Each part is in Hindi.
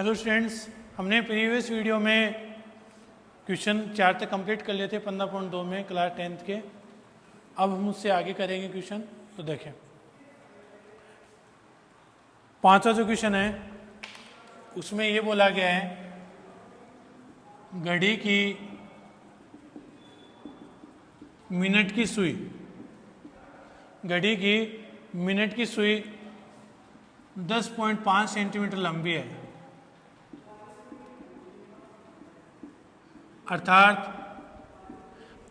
हेलो स्टूडेंट्स, हमने प्रीवियस वीडियो में क्वेश्चन 4 तक कंप्लीट कर लिए थे 15.2 में क्लास 10th के। अब हम उससे आगे करेंगे क्वेश्चन। तो देखें, पांचवा जो क्वेश्चन है उसमें ये बोला गया है घड़ी की मिनट की सुई, घड़ी की मिनट की सुई 10.5 सेंटीमीटर लंबी है। अर्थात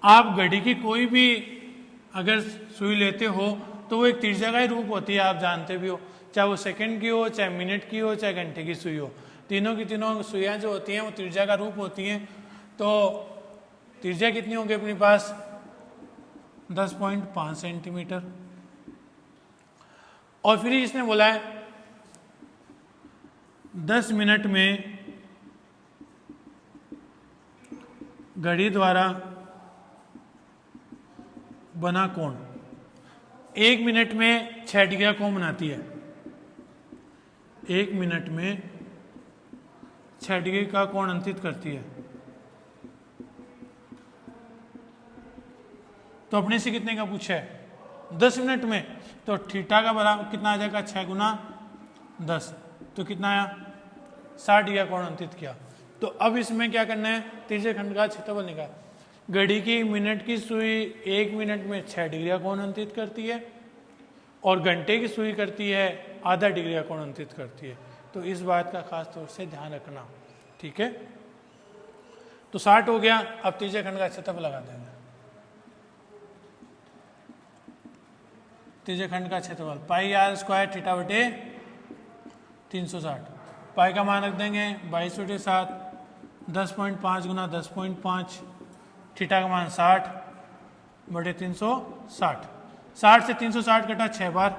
आप घड़ी की कोई भी अगर सुई लेते हो तो वो एक त्रिज्या का ही रूप होती है, आप जानते भी हो, चाहे वो सेकंड की हो, चाहे मिनट की हो, चाहे घंटे की सुई हो। तीनों की तीनों सुइयाँ जो होती हैं वो त्रिज्या का रूप होती हैं। तो त्रिज्या कितनी होगी अपने पास? 10.5 सेंटीमीटर। और फिर इसने बोला है 10 मिनट में घड़ी द्वारा बना कोण 1 मिनट में 6 डिग्री का कोण बनाती है। 1 मिनट में 6 डिग्री का कोण अंकित करती है। तो अपने से कितने का पूछा है? 10 मिनट में। तो थीटा का बराबर कितना आ जाएगा? 6 गुना 10, तो कितना आया? 60 डिग्री का कोण अंकित किया। तो अब इसमें क्या करना है? तीसरे खंड का क्षेत्रफल निकाल। घड़ी की मिनट की सुई 1 मिनट में 6 डिग्री का कोण अंकित करती है और घंटे की सुई करती है आधा डिग्री का कोण अंकित करती है। तो इस बात का खास तौर से ध्यान रखना, ठीक है। तो 60 हो गया। अब तीसरे खंड का क्षेत्रफल लगा देंगे। तीसरे खंड का क्षेत्रफल पाई आर स्क्वायर थीटा बटे 360। पाई का मान रख देंगे 22/7, 10.5 गुना 10.5, थीटा का मान 60 बटे 360। 60 से 360 कटा 6 बार,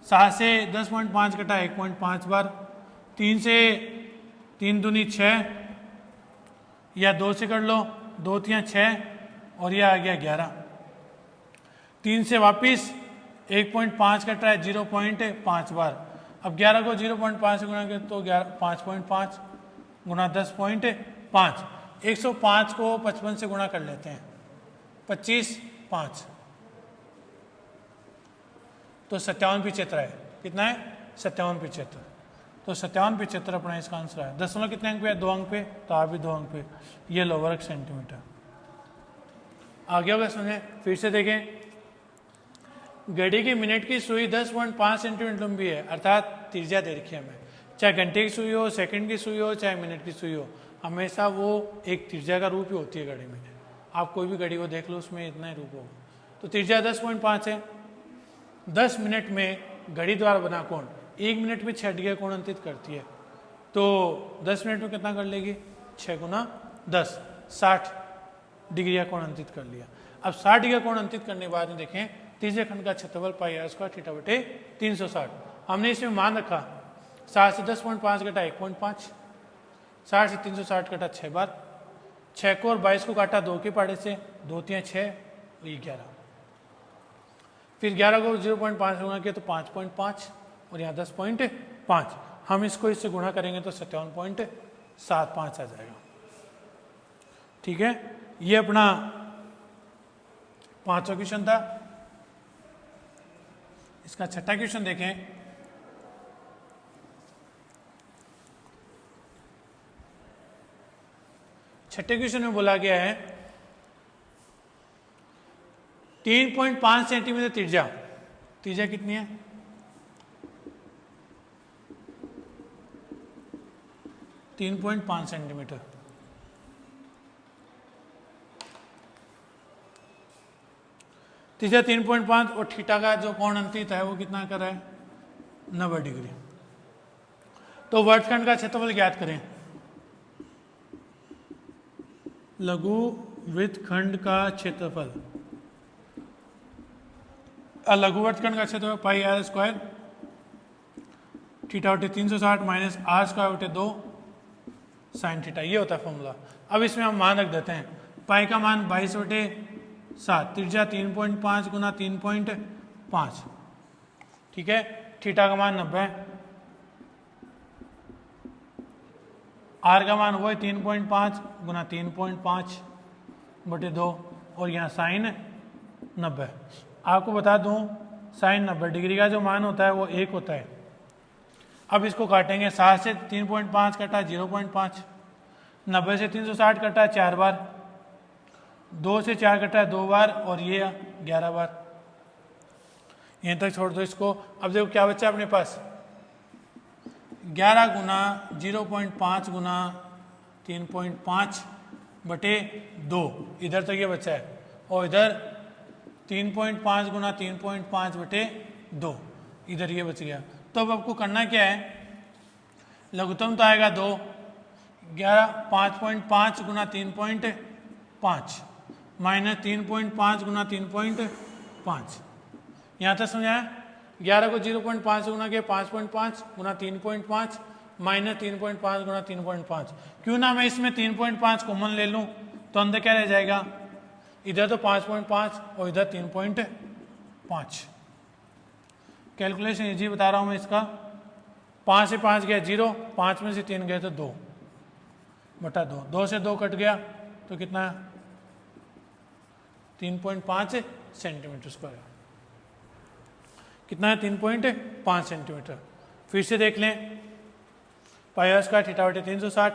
7 से 10.5 कटा 1.5 बार, 3 से 3 दूनी 6 या 2 से कर लो, 2 3 6 और यह आ गया 11। 3 से वापिस 1.5 कटा है 0.5 बार। अब 11 को 0.5 से गुणा करें तो 5.5 गुना 10.5, 105 को 55 से गुणा कर लेते हैं, 25 5, तो 57 है। कितना है? 57। तो 57 अपना इसका आंसर है। दशमलव कितने अंक पे है? 2 अंक पे, तो आप भी 2 अंक पे। ये लो वर्ग सेंटीमीटर। आगे होगा समझे। फिर से देखें, घड़ी की मिनट की सुई 10.5 सेंटीमीटर लंबी है। अर्थात त्रिज्या दे रखी है हमें, चाहे घंटे की सुई हो, सेकंड की सुई हो, चाहे मिनट की सुई हो, हमेशा वो एक त्रिज्या का रूप ही होती है घड़ी में। आप कोई भी घड़ी को देख लो, उसमें इतना ही रूप होगा। तो त्रिज्या 10.5 है। 10 मिनट में घड़ी द्वारा बना कोण 1 मिनट में 6 डिग्री कोण अंकित करती है। तो 10 मिनट में कितना कर लेगी? 6 गुना 10, 60 डिग्री का कोण अंकित कर लिया। अब 60 डिग्री का कोण अंकित करने के बाद में देखें, तीसरे खंड का क्षेत्रफल पाई आर स्क्वायर थीटा बटे 360। हमने इसमें मान रखा 60 से 10.5 कटा 1.5, 60 से 360 कटा 6 बार, 6 को और 22 को काटा 2 के पाड़े से, 2 3 6 और ये 11। फिर 11 को 0.5 से गुणा किया तो 5.5 और यहाँ 10.5। हम इसको इससे गुणा करेंगे तो 57.75 आ जाएगा, ठीक है। ये अपना 5वां क्वेश्चन था। इसका 6ठा क्वेश्चन देखें। छठे क्वेश्चन में बोला गया है 3.5 सेंटीमीटर त्रिज्या। त्रिज्या कितनी है? 3.5 सेंटीमीटर। त्रिज्या 3.5 और थीटा का जो कोण अंकित है वो कितना कर रहा है? 90 डिग्री। तो वर्गखंड का क्षेत्रफल ज्ञात करें। लघु वृत्तखंड का क्षेत्रफल, लघु वृत्तखंड का क्षेत्रफल पाई आर स्क्वायर थीटा बटे 360 माइनस आर स्क्वायर बटे 2 साइन थीटा। ये होता है फॉर्मूला। अब इसमें हम मान रख देते हैं। पाई का मान 22/7, त्रिज्या 3.5 गुना 3.5, ठीक है। थीटा का मान 90, आर का मान वो है 3.5 गुना 3.5 बटे 2 और यहाँ साइन 90। आपको बता दूं साइन 90 डिग्री का जो मान होता है वो 1 होता है। अब इसको काटेंगे, 7 से 3.5 कटा 0.5, 90 से 360 कटा 4 बार, 2 से 4 कटा 2 बार और ये 11 बार। यहीं तक छोड़ दो इसको। अब देखो क्या बचा अपने पास, 11 गुना 0.5 गुना 3.5 बटे 2, इधर तक ये बचा है, और इधर 3.5 गुना 3.5 बटे 2, इधर ये बच गया। तो अब आपको करना क्या है, लघुत्तम तो आएगा 2, 5.5 गुना 3.5 माइनस 3.5 गुना 3.5। यहाँ तक समझाया। 11 को 0.5 गुना के 5.5 गुना 3.5 माइनस 3.5 गुना 3.5। क्यों ना मैं इसमें 3.5 कॉमन ले लूँ, तो अंदर क्या रह जाएगा, इधर तो 5.5 और इधर 3.5। कैलकुलेशन इजी बता रहा हूँ मैं इसका। 5 से 5 गया 0, 5 में से 3 गए तो 2 बटा 2, 2 से 2 कट गया तो कितना है 3.5 सेंटीमीटर स्क्वायर। कितना है 3.5 सेंटीमीटर। फिर से देख लें, पाई स्क्वायर थीटा बटे 360,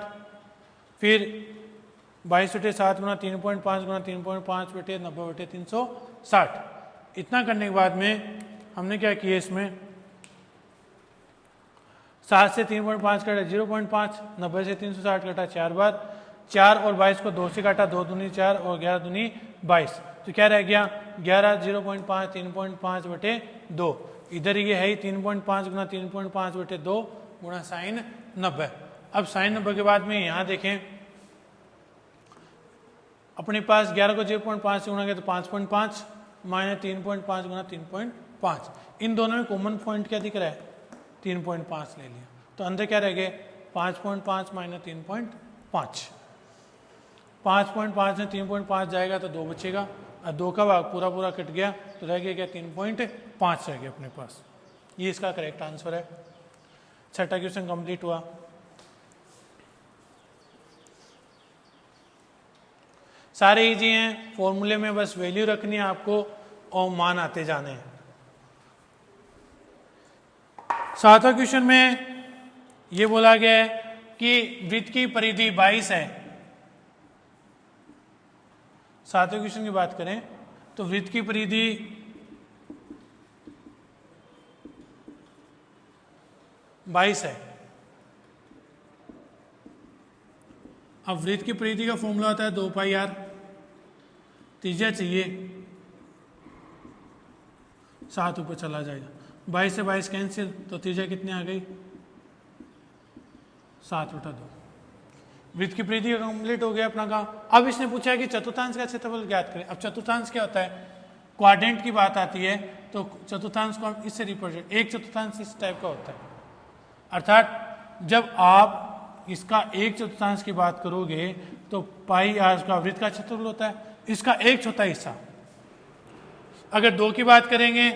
फिर 22/7 गुना 3.5 गुना 3.5 बटे 90 बटे 360। इतना करने के बाद में हमने क्या किया, इसमें 7 से 3.5 कटा 0.5, 90 से 360 कटा 4 बार, 4 और 22 को 2 से काटा, 2 दूनी 4 और 11 दूनी 22, तो क्या रह गया 11 0.5 3.5 बटे 2। इधर ये है 3.5 गुना 3.5 बटे 2 गुणा साइन 90। अब साइन 90 के बाद में यहाँ देखें, अपने पास 11 को 0.5 से गुणा किया तो 5.5 माइनस 3.5 गुना 3.5। इन दोनों में कॉमन पॉइंट क्या दिख रहा है, 3.5 ले लिया, तो अंदर क्या रह गए 5.5 माइनस 3.5। 5.5 में 3.5 जाएगा तो 2 बचेगा, और 2 का भाग पूरा पूरा कट गया तो रह गया क्या 3.5 रह गया अपने पास। ये इसका करेक्ट आंसर है। छठा क्वेश्चन कंप्लीट हुआ। सारे इजी हैं, फॉर्मूले में बस वैल्यू रखनी है आपको और मान आते जाने हैं। 7वां क्वेश्चन में ये बोला गया है कि वृत्त की परिधि 22 है। 7वें क्वेश्चन की बात करें तो वृत्त की परिधि 22 है। अब वृत्त की परिधि का फॉर्मूला होता है 2 पाई आर, त्रिज्या चाहिए 7 ऊपर चला जाएगा, 22 से 22 कैंसिल, तो त्रिज्या कितनी आ गई 7 बटा 2। वृत्त की परिधि कंप्लीट हो गया अपना काम। अब इसने पूछा है कि चतुर्थांश का क्षेत्रफल ज्ञात करें। अब चतुर्थांश क्या होता है, क्वाड्रेंट की बात आती है तो चतुर्थांश को हम इससे रिप्रेजेंट, एक चतुर्थांश इस टाइप का होता है, अर्थात जब आप इसका एक चतुर्थांश की बात करोगे तो पाई आर का वृत्त का क्षेत्रफल होता है, इसका 1/4 हिस्सा। अगर 2 की बात करेंगे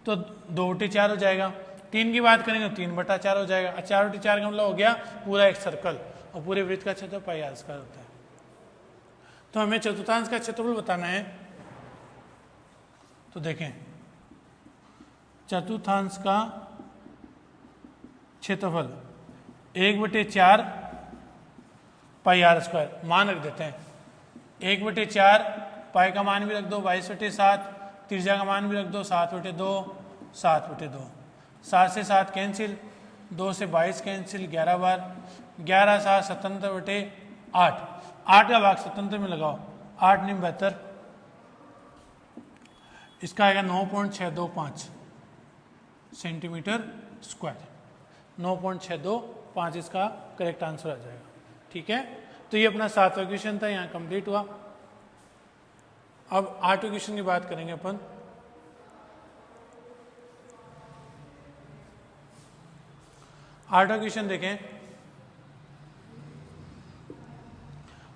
तो 2/4 हो जाएगा, 3 की बात करेंगे तो 3/4 हो जाएगा, 4/4 का मतलब हो गया पूरा एक सर्कल, और पूरे वृत्त का क्षेत्रफल पाई आर स्क्वायर होता है। तो हमें चतुर्थांश का क्षेत्रफल बताना है, तो देखें चतुर्थांश का क्षेत्रफल 1/4 पाई आर स्क्वायर, मान रख देते हैं 1/4, पाई का मान भी रख दो 22/7, त्रिज्या का मान भी रख दो 7/2, 7/2, 7 से 7 कैंसिल, 2 से 22 कैंसिल, 11 बार, 11 7 17/8, 8 का भाग 17 में लगाओ, 8 9 72, इसका आएगा 9.625 सेंटीमीटर स्क्वायर। 9.625 इसका करेक्ट आंसर आ जाएगा। ठीक है, तो ये अपना 7वां क्वेश्चन था, यहाँ कंप्लीट हुआ। अब 8वें क्वेश्चन की बात करेंगे अपन। आठवां क्वेश्चन देखें।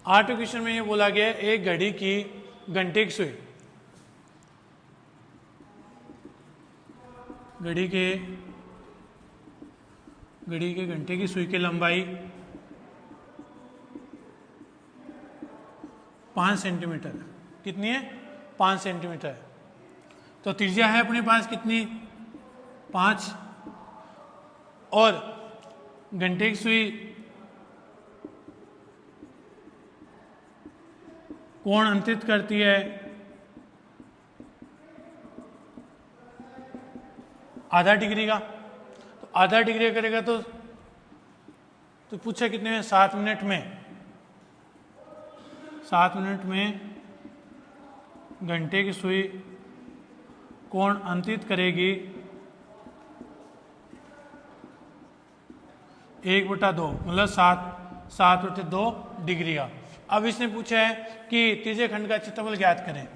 8वें क्वेश्चन में ये बोला गया एक घड़ी की घंटे की सुई, घड़ी के घंटे की सुई की लंबाई 5 सेंटीमीटर। कितनी है? 5 सेंटीमीटर। तो त्रिज्या है अपने पास कितनी? 5। और घंटे की सुई कोण अंतरित करती है आधा डिग्री का। तो आधा डिग्री करेगा तो पूछा कितने में? 7 मिनट में। 7 मिनट में घंटे की सुई कोण अंतरित करेगी 1/2, मतलब 7/2 डिग्री का। अब इसने पूछा है कि तीसरे खंड का क्षेत्रफल ज्ञात करें।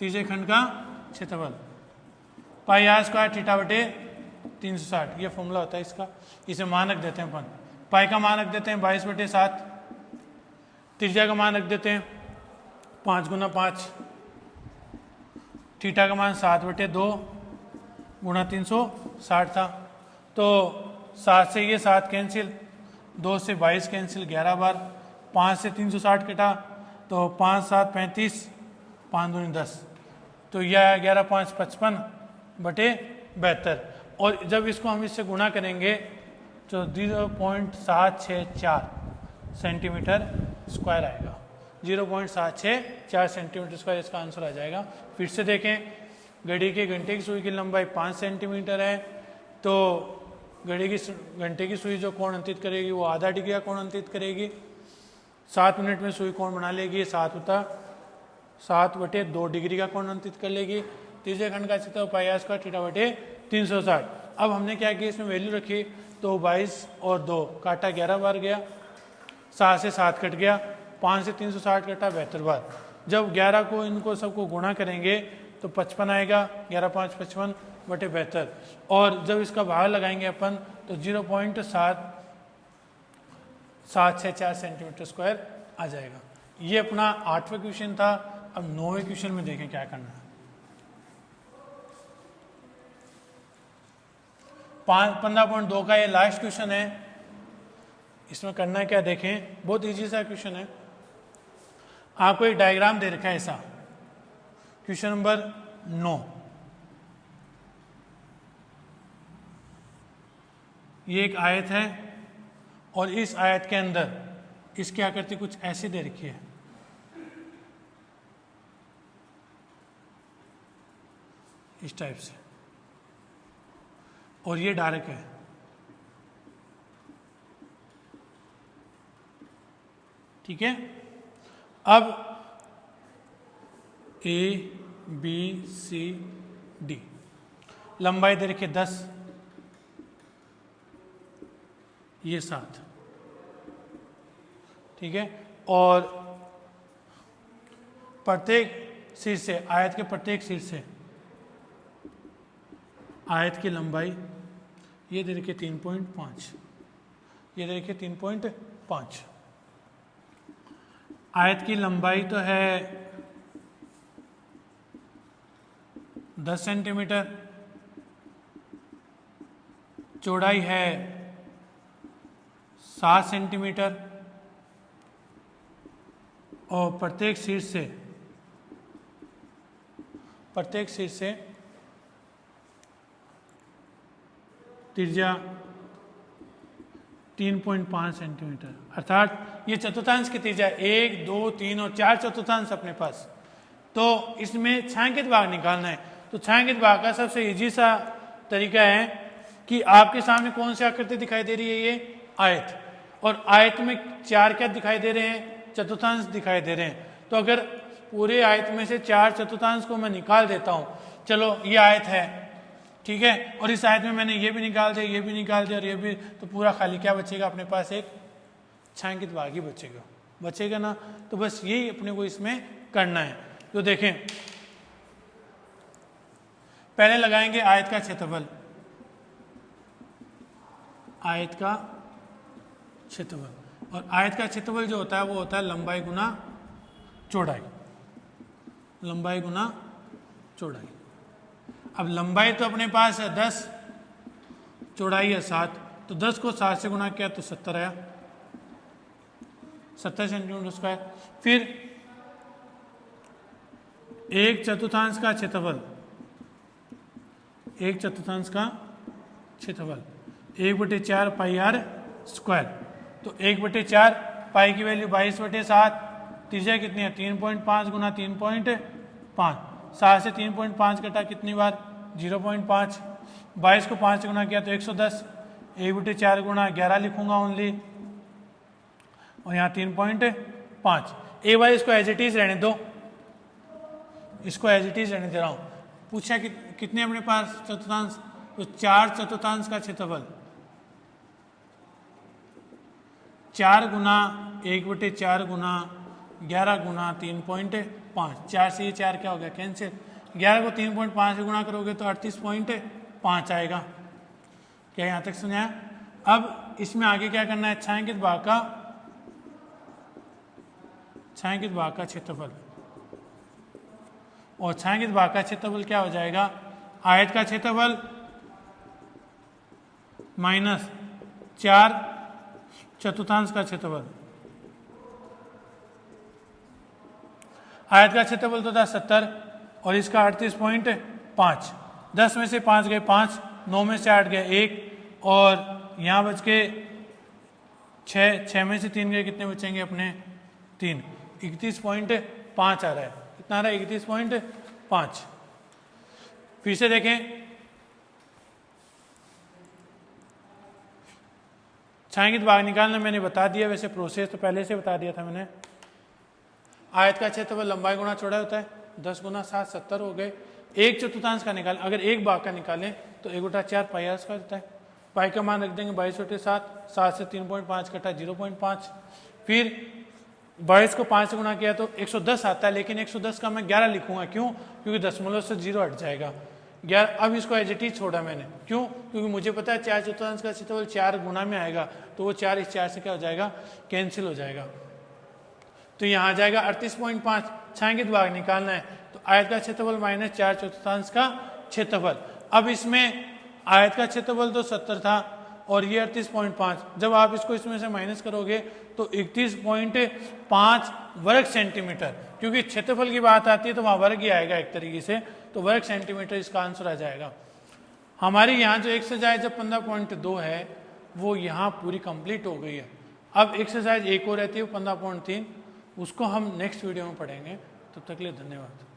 तीसरे खंड का क्षेत्रफल पाई आर स्क्वायर थीटा बटे 360, ये फॉर्मूला होता है इसका। इसे मान रख देते हैं अपन। पाई का मान रख देते हैं 22/7, त्रिज्या का मान रख देते हैं 5 × 5, थीटा का मान 7/2 गुणा 360 था। तो 7 से ये 7 कैंसिल, 2 से 22 कैंसिल, 11 बार, 5 से 360 कटा तो 5 7 35, 5 दूनी 10, तो यह 11 5 55/72। और जब इसको हम इससे गुणा करेंगे तो 0.764 सेंटीमीटर स्क्वायर आएगा। 0.764 सेंटीमीटर स्क्वायर इसका आंसर आ जाएगा। फिर से देखें, घड़ी के घंटे की सुई की लंबाई 5 सेंटीमीटर है, तो घंटे की सुई जो कोण अंतरित करेगी वो आधा डिग्री का कोण अंतरित करेगी। 7 मिनट में सुई कोण बना लेगी 7/2 डिग्री का कोण अंतरित कर लेगी। तीसरे खंड का क्षेत्रफल पाई आर स्क्वायर थीटा बटे 360। अब हमने क्या किया, इसमें वैल्यू रखी तो 22 और 2 काटा 11 बार गया, 7 से 7 कट गया, 5 से 360 कटा 72 बार। जब 11 को इनको सबको गुणा करेंगे तो 55 आएगा, 11 5 55/72। और जब इसका भाग लगाएंगे अपन तो 0.764 सेंटीमीटर स्क्वायर आ जाएगा। ये अपना 8वां क्वेश्चन था। अब 9वें क्वेश्चन में देखें क्या करना है। 15.2 का ये लास्ट क्वेश्चन है। इसमें करना क्या देखें, बहुत इजी सा क्वेश्चन है। आपको एक डायग्राम दे रखा है ऐसा। क्वेश्चन नंबर 9, ये एक आयत है और इस आयत के अंदर इसकी आकृति कुछ ऐसी दे रखी है। इस टाइप से, और ये डार्क है। ठीक है। अब A B C D लंबाई दे रखी 10, ये 7। ठीक है। और प्रत्येक सिर से, आयत के प्रत्येक सिर से आयत की लंबाई ये दे रखी 3.5, ये दे रखी 3.5। आयत की लंबाई तो है 10 सेंटीमीटर, चौड़ाई है 7 सेंटीमीटर, और प्रत्येक सिर से त्रिज्या 3.5 सेंटीमीटर। अर्थात ये चतुर्थांश की त्रिज्या 1 2 3 और 4 चतुर्थांश अपने पास। तो इसमें छायांकित भाग निकालना है। तो छायांकित भाग का सबसे इजी सा तरीका है कि आपके सामने कौन सी आकृति दिखाई दे रही है, ये आयत, और आयत में 4 क्या दिखाई दे रहे हैं, चतुर्थांश दिखाई दे रहे हैं। तो अगर पूरे आयत में से 4 चतुर्थांश को मैं निकाल देता हूं, चलो ये आयत है, ठीक है, और इस आयत में मैंने ये भी निकाल दिया, ये भी निकाल दिया और ये भी, तो पूरा खाली क्या बचेगा अपने पास, एक छायांकित भाग ही बचेगा ना। तो बस यही अपने को इसमें करना है। तो देखें, पहले लगाएंगे आयत का क्षेत्रफल। आयत का क्षेत्रफल, और आयत का क्षेत्रफल जो होता है वो होता है लंबाई गुना चौड़ाई, लंबाई गुना चौड़ाई। अब लंबाई तो अपने पास है 10, चौड़ाई है 7, तो 10 को 7 से गुना किया तो 70 आया। 70 सेंटीमीटर स्क्वायर। फिर 1/4 का क्षेत्रफल, 1/4 का क्षेत्रफल 1/4 पाई आर स्क्वायर। तो 1/4 पाई की वैल्यू 22/7, त्रिज्या कितनी है 3.5 गुना 3.5, 7 से 3.5 कटा कितनी बार 0.5, 22 को 5 गुना किया तो 110, 1/4 गुना 11 लिखूंगा ओनली, और यहाँ 3.5। एक बार इसको एज इट इज रहने दो, इसको एज इट इज रहने दे रहा हूँ। पूछा कि कितने अपने पास चतुर्थांश, तो 4/4 का क्षेत्रफल 4 गुना 1/4 गुना 11 गुना 3.5, 4 से ये 4 क्या हो गया कैंसिल, 11 को 3.5 से गुणा करोगे तो 38.5 आएगा। क्या यहाँ तक सुना? अब इसमें आगे क्या करना है, छायांकित भाग का क्षेत्रफल, और छायांकित भाग का क्षेत्रफल क्या हो जाएगा, आयत का क्षेत्रफल माइनस 4/4 का क्षेत्रफल। आयत का क्षेत्रफल तो था 70 और इसका 38.5, 10 में से 5 गए 5, 9 में से 8 गए 1, और यहाँ बच के 6 में से 3 गए, कितने बचेंगे अपने 3, 31.5 आ रहा है। कितना आ रहा है 31.5। फिर से देखें, छायांकित भाग निकालना मैंने बता दिया, वैसे प्रोसेस तो पहले से बता दिया था मैंने। आयत का क्षेत्रफल लंबाई गुणा चौड़ाई होता है, 10 गुना 7 70 हो गए। 1/4 का निकालें, अगर एक भाग का निकालें तो 1/4 पाई आर स्क्वायर होता है। पाई का मान रख देंगे 22/7, 7 से 3.5 कटा 0.5, फिर 22 को 5 से गुणा किया तो 110 आता है, लेकिन 110 का मैं 11 लिखूंगा, क्यों? क्योंकि दशमलव से 0 हट जाएगा 11। अब इसको एज इट इज छोड़ा मैंने, क्यों? क्योंकि मुझे पता है 4/4 का क्षेत्रफल 4 गुना में आएगा, तो वो 4 इस 4 से क्या हो जाएगा, कैंसिल हो जाएगा। तो यहाँ आ जाएगा 38.5। छायांकित भाग निकालना है तो आयत का क्षेत्रफल माइनस 4/4 का क्षेत्रफल। अब इसमें आयत का क्षेत्रफल तो 70 था और ये 38.5, जब आप इसको इसमें से माइनस करोगे तो 31.5 वर्ग सेंटीमीटर, क्योंकि क्षेत्रफल की बात आती है तो वहाँ वर्ग ही आएगा एक तरीके से, तो वर्ग सेंटीमीटर इसका आंसर आ जाएगा। हमारी यहाँ जो एक्सरसाइज 15.2 है वो यहाँ पूरी कंप्लीट हो गई है। अब एक्सरसाइज एक और रहती है 15.3, उसको हम नेक्स्ट वीडियो में पढ़ेंगे। तब तक के लिए धन्यवाद।